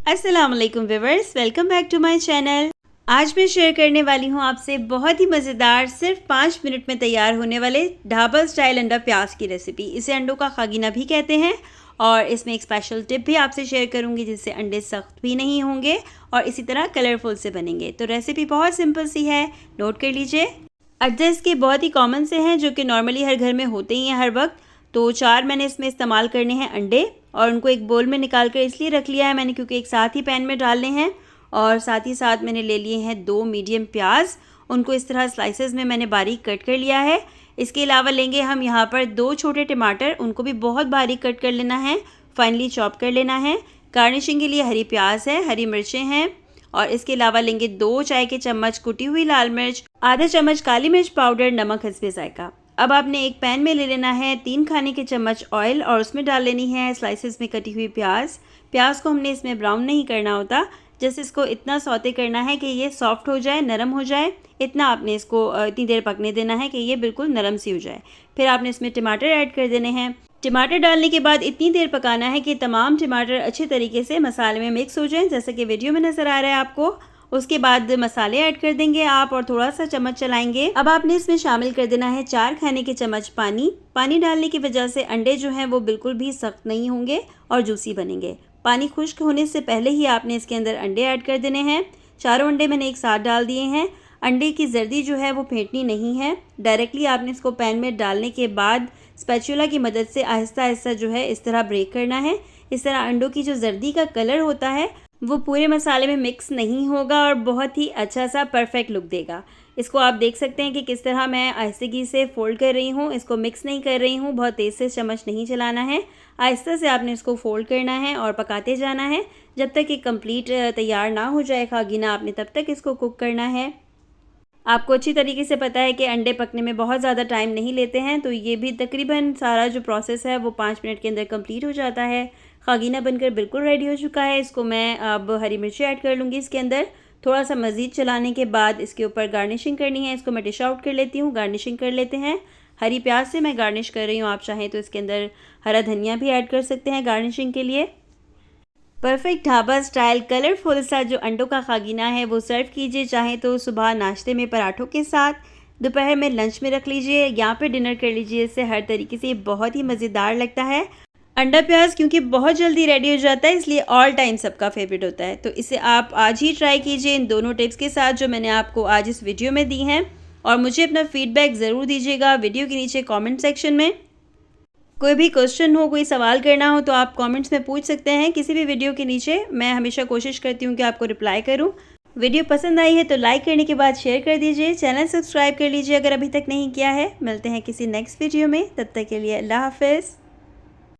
अस्सलाम वालेकुम viewers, welcome back to my channel. आज मैं शेयर करने वाली हूँ आपसे बहुत ही मज़ेदार सिर्फ 5 मिनट में तैयार होने वाले ढाबा स्टाइल अंडा प्याज की रेसिपी। इसे अंडों का खागीना भी कहते हैं और इसमें एक स्पेशल टिप भी आपसे शेयर करूँगी जिससे अंडे सख्त भी नहीं होंगे और इसी तरह कलरफुल से बनेंगे। तो रेसिपी बहुत सिंपल सी है, नोट कर लीजिए। अज्जा इसके बहुत ही कॉमन से हैं जो कि नॉर्मली हर घर में होते ही हैं हर वक्त। तो 4 मैंने इसमें इस्तेमाल करने हैं अंडे और उनको एक बोल में निकाल कर इसलिए रख लिया है मैंने क्योंकि एक साथ ही पैन में डालने हैं। और साथ ही साथ मैंने ले लिए हैं 2 मीडियम प्याज, उनको इस तरह स्लाइसेस में मैंने बारीक कट कर लिया है। इसके अलावा लेंगे हम यहाँ पर 2 छोटे टमाटर, उनको भी बहुत बारीक कट कर लेना है, फाइनली चॉप कर लेना है। गार्निशिंग के लिए हरी प्याज है, हरी मिर्चें हैं और इसके अलावा लेंगे 2 चाय के चम्मच कुटी हुई लाल मिर्च, आधा चम्मच काली मिर्च पाउडर, नमक हस्बे जायका। अब आपने एक पैन में ले लेना है 3 खाने के चम्मच ऑयल और उसमें डाल लेनी है स्लाइसेस में कटी हुई प्याज। प्याज को हमने इसमें ब्राउन नहीं करना होता, जस्ट इसको इतना सौते करना है कि ये सॉफ्ट हो जाए, नरम हो जाए। इतना आपने इसको इतनी देर पकने देना है कि ये बिल्कुल नरम सी हो जाए। फिर आपने इसमें टमाटर ऐड कर देने हैं। टमाटर डालने के बाद इतनी देर पकाना है कि तमाम टमाटर अच्छे तरीके से मसाले में मिक्स हो जाएं, जैसा कि वीडियो में नज़र आ रहा है आपको। उसके बाद मसाले ऐड कर देंगे आप और थोड़ा सा चम्मच चलाएंगे। अब आपने इसमें शामिल कर देना है 4 खाने के चम्मच पानी। पानी डालने की वजह से अंडे जो हैं वो बिल्कुल भी सख्त नहीं होंगे और जूसी बनेंगे। पानी खुश्क होने से पहले ही आपने इसके अंदर अंडे ऐड कर देने हैं। चारों अंडे मैंने एक साथ डाल दिए हैं। अंडे की जर्दी जो है वो फेंटनी नहीं है, डायरेक्टली आपने इसको पैन में डालने के बाद स्पैचुला की मदद से आहिस्ता आहिस्ता जो है इस तरह ब्रेक करना है। इस तरह अंडों की जो जर्दी का कलर होता है वो पूरे मसाले में मिक्स नहीं होगा और बहुत ही अच्छा सा परफेक्ट लुक देगा। इसको आप देख सकते हैं कि किस तरह मैं आहिस्तगी से फोल्ड कर रही हूँ, इसको मिक्स नहीं कर रही हूँ, बहुत तेज़ से चम्मच नहीं चलाना है। आहिस्ता से आपने इसको फोल्ड करना है और पकाते जाना है जब तक कि कंप्लीट तैयार ना हो जाए खागीना, आपने तब तक इसको कुक करना है। आपको अच्छी तरीके से पता है कि अंडे पकने में बहुत ज़्यादा टाइम नहीं लेते हैं, तो ये भी तकरीबन सारा जो प्रोसेस है वो 5 मिनट के अंदर कंप्लीट हो जाता है। खागीना बनकर बिल्कुल रेडी हो चुका है। इसको मैं अब हरी मिर्ची ऐड कर लूँगी इसके अंदर। थोड़ा सा मज़ीद चलाने के बाद इसके ऊपर गार्निशिंग करनी है। इसको मैं डिश आउट कर लेती हूँ, गार्निशिंग कर लेते हैं। हरी प्याज से मैं गार्निश कर रही हूँ, आप चाहें तो इसके अंदर हरा धनिया भी ऐड कर सकते हैं गार्निशिंग के लिए। परफेक्ट ढाबा स्टाइल कलरफुल सा जो अंडों का खागीना है वो सर्व कीजिए, चाहे तो सुबह नाश्ते में पराठों के साथ, दोपहर में लंच में रख लीजिए, यहाँ पे डिनर कर लीजिए। इससे हर तरीके से ये बहुत ही मज़ेदार लगता है। अंडा प्याज क्योंकि बहुत जल्दी रेडी हो जाता है इसलिए ऑल टाइम सबका फेवरेट होता है। तो इसे आप आज ही ट्राई कीजिए इन दोनों टिप्स के साथ जो मैंने आपको आज इस वीडियो में दी हैं और मुझे अपना फीडबैक ज़रूर दीजिएगा वीडियो के नीचे कॉमेंट सेक्शन में। कोई भी क्वेश्चन हो, कोई सवाल करना हो तो आप कमेंट्स में पूछ सकते हैं किसी भी वीडियो के नीचे। मैं हमेशा कोशिश करती हूँ कि आपको रिप्लाई करूँ। वीडियो पसंद आई है तो लाइक करने के बाद शेयर कर दीजिए, चैनल सब्सक्राइब कर लीजिए अगर अभी तक नहीं किया है। मिलते हैं किसी नेक्स्ट वीडियो में, तब तक के लिए अल्लाह हाफ़िज़।